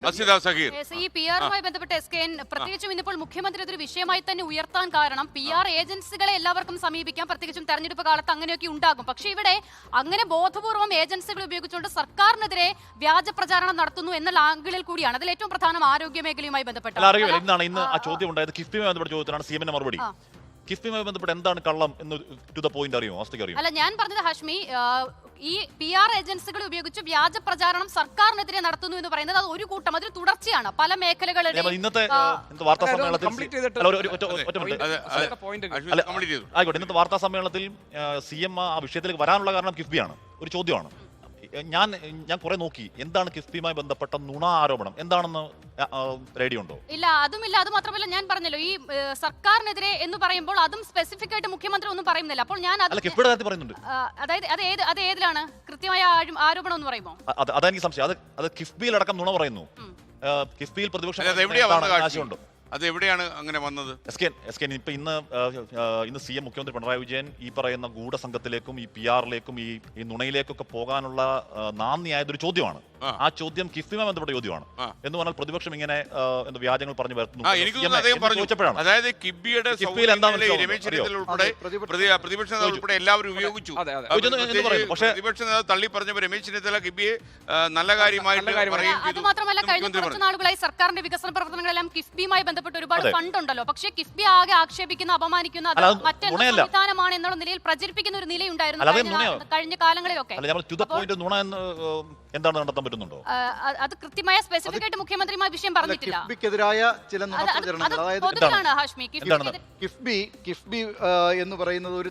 ഈ പി ആറുമായി ബന്ധപ്പെട്ട SKN പ്രത്യേകിച്ചും ഇന്നിപ്പോൾ മുഖ്യമന്ത്രി അതൊരു വിഷയമായി തന്നെ ഉയർത്താൻ കാരണം PR ഏജൻസികളെ എല്ലാവർക്കും സമീപിക്കാം, പ്രത്യേകിച്ചും തെരഞ്ഞെടുപ്പ് കാലത്ത് അങ്ങനെയൊക്കെ ഉണ്ടാകും. പക്ഷേ ഇവിടെ അങ്ങനെ ബോധപൂർവം ഏജൻസികൾ ഉപയോഗിച്ചുകൊണ്ട് സർക്കാരിനെതിരെ വ്യാജ പ്രചാരണം നടത്തുന്നു എന്നുള്ള ആംഗിളിൽ കൂടിയാണ്. അതിൽ ഏറ്റവും പ്രധാനം ആരോഗ്യ മേഖലയുമായി ബന്ധപ്പെട്ട ഇന്ന് ആ ചോദ്യം ഉണ്ടായത്. കിഫ്ബിയുമായി ബന്ധപ്പെട്ട ചോദ്യത്തിനാണ് CM മറുപടി. കിഫ്ബിയുമായി ബന്ധപ്പെട്ട് എന്താണ് കള്ളം എന്ന് ടു ദ പോയിന്റ് അറിയുമോ? അല്ല, ഞാൻ പറഞ്ഞത് ഹാഷ്മി, ഈ PR ഏജൻസികൾ ഉപയോഗിച്ച് വ്യാജ പ്രചാരണം സർക്കാരിനെതിരെ നടത്തുന്നു എന്ന് പറയുന്നത് അത് ഒരു കൂട്ടം, അതൊരു തുടർച്ചയാണ്. പല മേഖലകളിലും ഇന്നത്തെ വാർത്താ സമ്മേളനത്തിൽ CM ആ വിഷയത്തിലേക്ക് വരാനുള്ള കാരണം കിഫ്ബിയാണ്. ഒരു ചോദ്യമാണ്. ഞാൻ കുറെ നോക്കി എന്താണ് കിഫ്ബിയുമായി ബന്ധപ്പെട്ട നുണ ആരോപണം എന്താണെന്ന് റേഡിയോ ഉണ്ടോ? ഇല്ല, അതുമില്ല. അത് മാത്രമല്ല, ഞാൻ പറഞ്ഞല്ലോ ഈ സർക്കാരിനെതിരെ എന്ന് പറയുമ്പോൾ അതും സ്പെസിഫിക് ആയിട്ട് മുഖ്യമന്ത്രി ഒന്നും പറയുന്നില്ല. അപ്പോൾ ഞാൻ അതായത് അത് ഏതിലാണ് കൃത്യമായ ആരോപണം എന്ന് പറയുമോ? അതെനിക്ക് സംശയം. അത് കിഫ്ബിയിൽ അടക്കം നുണ പറയുന്നു. കിഫ്ബിയിൽ പ്രതിപക്ഷം അത് എവിടെയാണ് അങ്ങനെ വന്നത്? ഇപ്പൊ ഇന്ന് CM മുഖ്യമന്ത്രി പിണറായി വിജയൻ ഈ പറയുന്ന ഗൂഢസംഘത്തിലേക്കും ഈ PR-ലേക്കും ഈ നുണയിലേക്കൊക്കെ പോകാനുള്ള നാന്ദിയായതൊരു ചോദ്യമാണ്. ആ ചോദ്യം കിഫ്ബിയുമായി ബന്ധപ്പെട്ട ചോദ്യമാണ്. എന്ന് പറഞ്ഞാൽ പ്രതിപക്ഷം ഇങ്ങനെ വ്യാജങ്ങൾ പറഞ്ഞു വരുന്നു. അതായത് കിഫ്ബിയുടെ പ്രതിപക്ഷ നേതാവ് ഉൾപ്പെടെ എല്ലാവരും ഉപയോഗിച്ചു. പ്രതിപക്ഷ നേതാവ് തള്ളി പറഞ്ഞപ്പോൾ രമേശ് ചെന്നിത്തല കിഫ്ബിയെ നല്ല കാര്യമായിട്ട് പറയുകയും ചെയ്തു. അത് മാത്രമല്ല, കഴിഞ്ഞ കുറച്ച് നാളുകളായി സർക്കാരിന്റെ വികസന പ്രവർത്തനങ്ങളെല്ലാം കിഫ്ബിയുമായി ബന്ധപ്പെട്ട് ഒരുപാട് ഫണ്ട് ഉണ്ടല്ലോ. പക്ഷേ കിഫ്ബി ആകെ ആക്ഷേപിക്കുന്ന, അപമാനിക്കുന്ന, മറ്റൊരു സംവിധാനമാണ് എന്നുള്ള നിലയിൽ പ്രചരിപ്പിക്കുന്ന ഒരു നിലയുണ്ടായിരുന്നു കഴിഞ്ഞ കാലങ്ങളിലൊക്കെ. എന്താണ് നടത്താൻ പറ്റുന്നുണ്ടോ? അത് കൃത്യമായ സ്പെസിഫിക് ആയിട്ട് മുഖ്യമന്ത്രിയുമായി വിഷയം പറഞ്ഞിട്ടില്ല. കിഫ്ബിക്കെതിരായ ചില നുണപ്രചരണങ്ങൾ, അതായത് കിഫ്ബി എന്ന് പറയുന്നത് ഒരു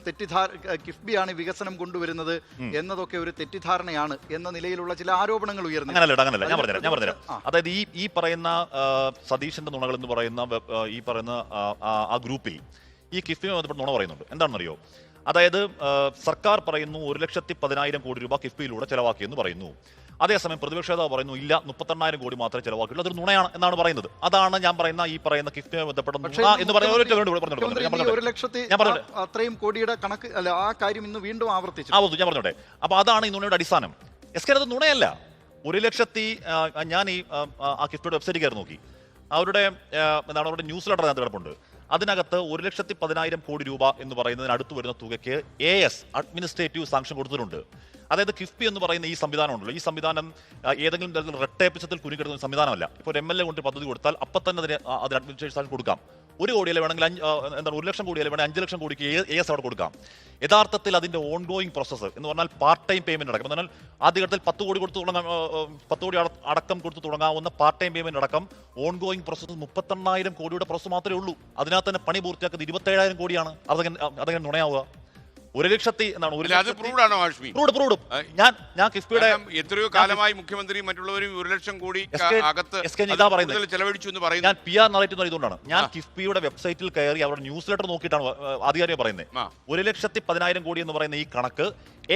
കിഫ്ബിയാണ് വികസനം കൊണ്ടുവരുന്നത് എന്നതൊക്കെ ഒരു തെറ്റിദ്ധാരണയാണ് എന്ന നിലയിലുള്ള ചില ആരോപണങ്ങൾ ഉയർന്നു. അങ്ങനല്ല, ഞാൻ പറഞ്ഞുതരാം. അതായത് ഈ പറയുന്ന സതീശന്റെ നുണകൾ എന്ന് പറയുന്ന ഈ പറയുന്ന ആ ഗ്രൂപ്പിൽ ഈ കിഫ്ബിയുമായി ബന്ധപ്പെട്ട് നുണ പറയുന്നുണ്ട്. എന്താണെന്നറിയോ? അതായത് സർക്കാർ പറയുന്നു 1,10,000 കോടി രൂപ കിഫ്ബിയിലൂടെ ചെലവാക്കിയെന്ന് പറയുന്നു. അതേസമയം പ്രതിപക്ഷ നേതാവ് പറയുന്നു ഇല്ല, 38,000 കോടി മാത്രമേ ചെലവാക്കിയുള്ളൂ, അതൊരു നുണയാണ് എന്നാണ് പറയുന്നത്. അതാണ് ഞാൻ പറയുന്ന ഈ പറയുന്ന കിഫ്ബിയുമായി ബന്ധപ്പെട്ട നുണ എന്ന് പറയുന്നത്. അത്രയും കോടിയുടെ കണക്ക് അല്ല, ആ കാര്യം ഇന്ന് വീണ്ടും ആവർത്തിച്ചു. ഞാൻ പറഞ്ഞോട്ടെ. അപ്പൊ അതാണ് ഈ നുണയുടെ അടിസ്ഥാനം. അത് നുണയല്ല. 1,00,000 ഞാൻ ആ കിഫ്ബിയുടെ വെബ്സൈറ്റിൽ കയറി നോക്കി. അവരുടെ ന്യൂസ് ലെറ്റർ അതിനകത്ത് കിടപ്പുണ്ട്. അതിനകത്ത് 1,10,000 കോടി രൂപ എന്ന് പറയുന്നതിന് അടുത്ത് വരുന്ന തുകയ്ക്ക് AS അഡ്മിനിസ്ട്രേറ്റീവ് സാങ്ഷൻ കൊടുത്തിട്ടുണ്ട്. അതായത് കിഫ്ബി എന്ന് പറയുന്ന ഈ സംവിധാനം ഉണ്ടല്ലോ, ഈ സംവിധാനം ഏതെങ്കിലും തരത്തിൽ റെട്ടേപ്പിച്ചത്തിൽ കുരുക്കിടുന്ന സംവിധാനമല്ല. ഇപ്പോൾ ഒരു MLA കൊണ്ട് പദ്ധതി കൊടുത്താൽ അപ്പം തന്നെ അതിന് അഡ്മിനിസ്ട്രേറ്റീവ് സാങ്ഷൻ കൊടുക്കാം. 1 കോടിയല്ലേ വേണമെങ്കിൽ 1 ലക്ഷം കോടിയല്ലേ വേണമെങ്കിൽ 5 ലക്ഷം കോടിക്ക് AS അവിടെ കൊടുക്കാം. യഥാർത്ഥത്തിൽ അതിന്റെ ഓൺഗോയിങ് പ്രോസസ്സ് എന്ന് പറഞ്ഞാൽ പാർട്ട് ടൈം പേയ്മെന്റ് അടക്കം, എന്നാൽ ആദ്യഘട്ടത്തിൽ 10 കോടി കൊടുത്ത് തുടങ്ങാം, 10 കോടി അടക്കം കൊടുത്ത് തുടങ്ങാവുന്ന പാർട്ട് ടൈം പേയ്മെന്റ് അടക്കം ഓൺഗോയിങ് പ്രോസസ്സ് 38,000 കോടിയുടെ പ്രോസസ്സ് മാത്രമേ ഉള്ളൂ. അതിനകത്ത് തന്നെ പണി പൂർത്തിയാക്കുന്നത് 27,000 കോടിയാണ്. അതങ്ങനെ നുണയാവുക? 1,00,000 എന്നാണ്. ഞാൻ കിഫ്ബിയുടെ എത്രയോ കാലമായി മുഖ്യമന്ത്രി മറ്റുള്ളവരും 1,00,000 കോടി ചെലവഴിച്ചു എന്ന് പറയുന്നത്. ഞാൻ PR നറേറ്റീവ് ഇതുകൊണ്ടാണ്. ഞാൻ കിഫ്ബിയുടെ വെബ്സൈറ്റിൽ കയറി അവരുടെ ന്യൂസ് ലെറ്റർ നോക്കിയിട്ടാണ് ആധികാരികം പറയുന്നത്. 1,10,000 കോടി എന്ന് പറയുന്ന ഈ കണക്ക്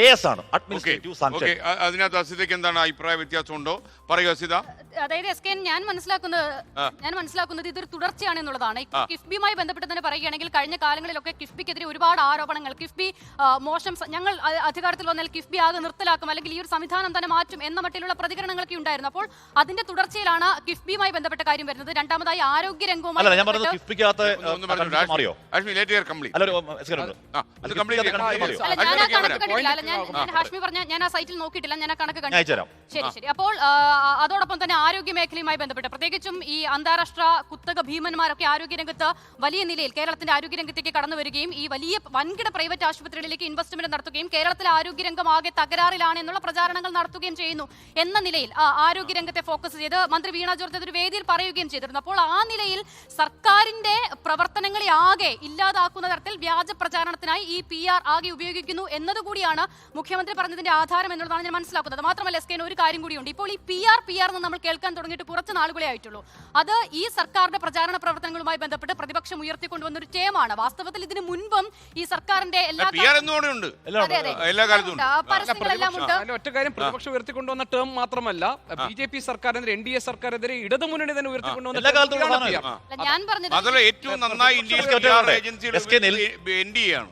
AS ആണ്, അഡ്മിനിസ്ട്രേറ്റീവ് സാങ്ഷൻ. അതിനകത്ത് അസിതയ്ക്ക് എന്താണ് അഭിപ്രായ വ്യത്യാസം ഉണ്ടോ? പറയൂ അസിത. അതായത് SKN ഞാൻ മനസ്സിലാക്കുന്നത് ഇതൊരു തുടർച്ചയാണ് എന്നുള്ളതാണ്. കിഫ്ബിയുമായി ബന്ധപ്പെട്ട് തന്നെ പറയുകയാണെങ്കിൽ കഴിഞ്ഞ കാലങ്ങളിലൊക്കെ കിഫ്ബിക്കെതിരെ ഒരുപാട് ആരോപണങ്ങൾ, കിഫ്ബി മോശം, ഞങ്ങൾ അധികാരത്തിൽ വന്നാൽ കിഫ്ബി ആകെ നിർത്തലാക്കും അല്ലെങ്കിൽ ഈ ഒരു സംവിധാനം തന്നെ മാറ്റും എന്ന മട്ടിലുള്ള പ്രതികരണങ്ങളൊക്കെ ഉണ്ടായിരുന്നു. അപ്പോൾ അതിന്റെ തുടർച്ചയിലാണ് കിഫ്ബിയുമായി ബന്ധപ്പെട്ട കാര്യം വരുന്നത്. രണ്ടാമതായി ആരോഗ്യ രംഗവുമായി ഹാഷ്മി പറഞ്ഞ ഞാൻ ആ സൈറ്റിൽ നോക്കിയിട്ടില്ല, ഞാൻ ആ കണക്ക് കണ്ടു. ശരി. അപ്പോൾ അതോടൊപ്പം തന്നെ ആരോഗ്യ മേഖലയുമായി ബന്ധപ്പെട്ട് പ്രത്യേകിച്ചും ഈ അന്താരാഷ്ട്ര കുത്തക ഭീമന്മാരൊക്കെ ആരോഗ്യരംഗത്ത് വലിയ നിലയിൽ കേരളത്തിന്റെ ആരോഗ്യരംഗത്തേക്ക് കടന്നു വരികയും ഈ വലിയ വൻകിട പ്രൈവറ്റ് ആശുപത്രികളിലേക്ക് ഇൻവെസ്റ്റ്മെന്റ് നടത്തുകയും കേരളത്തിലെ ആരോഗ്യരംഗം ആകെ തകരാറിലാണ് എന്നുള്ള പ്രചാരണങ്ങൾ നടത്തുകയും ചെയ്യുന്നു എന്ന നിലയിൽ ആരോഗ്യരംഗത്തെ ഫോക്കസ് ചെയ്ത് മന്ത്രി വീണ ജോർജ് ഒരു വേദിയിൽ പറയുകയും ചെയ്തിരുന്നു. അപ്പോൾ ആ നിലയിൽ സർക്കാരിന്റെ പ്രവർത്തനങ്ങളെ ആകെ ഇല്ലാതാക്കുന്ന തരത്തിൽ വ്യാജ പ്രചാരണത്തിനായി ഈ PR ആകെ ഉപയോഗിക്കുന്നു എന്നതുകൂടിയാണ് മുഖ്യമന്ത്രി പറഞ്ഞതിന്റെ ആധാരം എന്നുള്ളതാണ് ഞാൻ മനസ്സിലാക്കുന്നത്. മാത്രമല്ല SKN ഒരു കാര്യം കൂടിയുണ്ട്. ഇപ്പോൾ ഈ PR എന്ന് നമ്മൾ കേൾക്കാൻ തുടങ്ങിയിട്ട് കുറച്ച് നാളുകളെ ആയിട്ടുള്ളൂ. അത് ഈ സർക്കാരിന്റെ പ്രചാരണ പ്രവർത്തനങ്ങളുമായി ബന്ധപ്പെട്ട് പ്രതിപക്ഷം ഉയർത്തിക്കൊണ്ടുവന്ന ഒരു ടേമാണ്. വാസ്തവത്തിൽ ഇതിന് മുൻപും ഈ സർക്കാരിന്റെ എല്ലാ PR എന്നോടെ ഉണ്ട്, എല്ലാ കാലത്തും ഉണ്ട്. ഒറ്റ കാര്യം, പ്രതിപക്ഷം ഉയർത്തിക്കൊണ്ടുവന്ന ടേം മാത്രമല്ല, BJP സർക്കാരിനെതിരെ NDA സർക്കാരിനെതിരെ ഇടതുമുന്നണി തന്നെ ഉയർത്തിക്കൊണ്ടുവന്ന ഞാൻ പറഞ്ഞത് അതല്ല, ഏറ്റവും നന്നായി ഇന്ത്യയിൽ NDA ആണ്.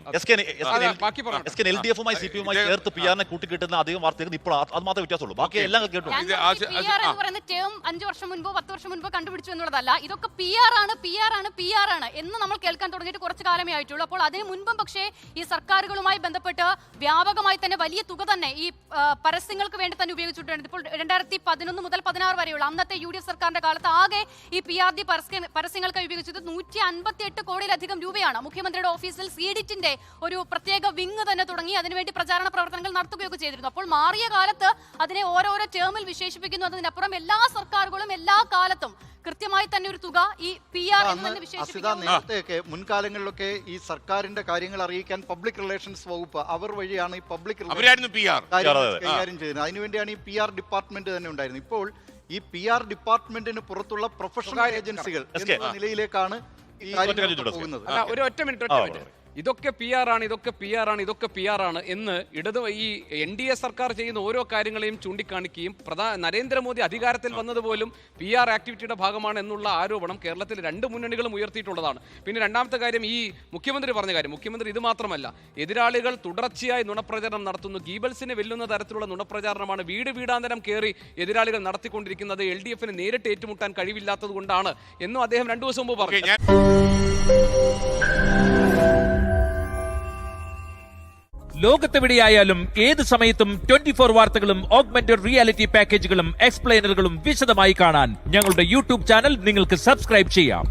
LDF-ഉമായി CPM-ഉമായി ചേർത്ത് PR-നെ കൂട്ടിക്കിട്ടുന്ന അധികം വാർത്തകൾ ഇപ്പോൾ അത് മാത്രമേ വ്യത്യാസമുള്ളൂ. ബാക്കി എല്ലാം കേട്ടു. PR എന്ന് പറയുന്ന ടേം 5 വർഷം മുൻപോ 10 വർഷം മുൻപോ കണ്ടുപിടിച്ചു എന്നുള്ളതല്ല. ഇതൊക്കെ PR ആണ് എന്ന് നമ്മൾ കേൾക്കാൻ തുടങ്ങിയിട്ട് കുറച്ച് കാലമേ ആയിട്ടുള്ളൂ. അപ്പോൾ അതിന് മുൻപും പക്ഷേ ഈ സർക്കാരുകളുമായി ബന്ധപ്പെട്ട് വ്യാപകമായി തന്നെ വലിയ തുക തന്നെ ഈ പരസ്യങ്ങൾക്ക് വേണ്ടി തന്നെ ഉപയോഗിച്ചിട്ടുണ്ട്. ഇപ്പോൾ 2011 മുതൽ 16 വരെയുള്ള അന്നത്തെ UDF സർക്കാരിന്റെ കാലത്ത് ആകെ ഈ PRD പരസ്യങ്ങൾക്കായി ഉപയോഗിച്ചത് 158 കോടിയിലധികം രൂപയാണ്. മുഖ്യമന്ത്രിയുടെ ഓഫീസിൽ CDIT-ന്റെ ഒരു പ്രത്യേക വിങ് തന്നെ തുടങ്ങി അതിനുവേണ്ടി പ്രചാരണ പ്രവർത്തനങ്ങൾ നടത്തുകയൊക്കെ ചെയ്തിരുന്നു. അപ്പോൾ മാറിയ കാലത്ത് അതിനെ ഓരോരോ ടേമിൽ വിശേഷിപ്പിക്കുന്നു. അതിനപ്പുറം എല്ലാ സർക്കാരുകളും എല്ലാ കാലത്തും കൃത്യമായി തന്നെ ഒരു തുക ഈ PR എന്ന് തന്നെ വിശേഷിപ്പിക്കുന്നു. നേരത്തെയൊക്കെ മുൻകാലങ്ങളിലൊക്കെ ഈ സർക്കാരിന്റെ കാര്യങ്ങൾ അറിയിക്കാൻ പബ്ലിക് റിലേഷൻസ് വകുപ്പ് അവർ വഴിയാണ് ഈ പബ്ലിക് കൈകാര്യം ചെയ്യുന്നത്. അതിനുവേണ്ടിയാണ് ഈ PR ഡിപ്പാർട്ട്മെന്റ് തന്നെ ഉണ്ടായിരുന്നത്. ഇപ്പോൾ ഈ PR ഡിപ്പാർട്ട്മെന്റിന് പുറത്തുള്ള പ്രൊഫഷണൽ ഏജൻസികൾ എന്ന നിലയിലേക്കാണ് ഈ കാര്യങ്ങൾ പോകുന്നത്. ഒരു ഒറ്റ മിനിറ്റ്, ഇതൊക്കെ PR ആണ് എന്ന് ഈ NDA സർക്കാർ ചെയ്യുന്ന ഓരോ കാര്യങ്ങളെയും ചൂണ്ടിക്കാണിക്കുകയും നരേന്ദ്രമോദി അധികാരത്തിൽ വന്നതുപോലും PR ആക്ടിവിറ്റിയുടെ ഭാഗമാണ് എന്നുള്ള ആരോപണം കേരളത്തിൽ 2 മുന്നണികളും ഉയർത്തിയിട്ടുള്ളതാണ്. പിന്നെ രണ്ടാമത്തെ കാര്യം, ഈ മുഖ്യമന്ത്രി പറഞ്ഞ കാര്യം, മുഖ്യമന്ത്രി ഇത് മാത്രമല്ല, എതിരാളികൾ തുടർച്ചയായി നുണപ്രചാരണം നടത്തുന്നു. ഗീബൽസിനെ വെല്ലുന്ന തരത്തിലുള്ള നുണപ്രചാരണമാണ് വീടാന്തരം കയറി എതിരാളികൾ നടത്തിക്കൊണ്ടിരിക്കുന്നത്. LDF-ന് നേരിട്ട് ഏറ്റുമുട്ടാൻ കഴിവില്ലാത്തത് കൊണ്ടാണ് എന്നും അദ്ദേഹം 2 ദിവസം മുമ്പ് പറഞ്ഞു. ലോകത്തെവിടെയായാലും ഏത് സമയത്തും 24 വാർത്തകളും ഓഗ്മെന്റഡ് റിയാലിറ്റി പാക്കേജുകളും എക്സ്പ്ലെയിനറുകളും വിശദമായി കാണാൻ ഞങ്ങളുടെ YouTube ചാനൽ നിങ്ങൾക്ക് സബ്സ്ക്രൈബ് ചെയ്യാം.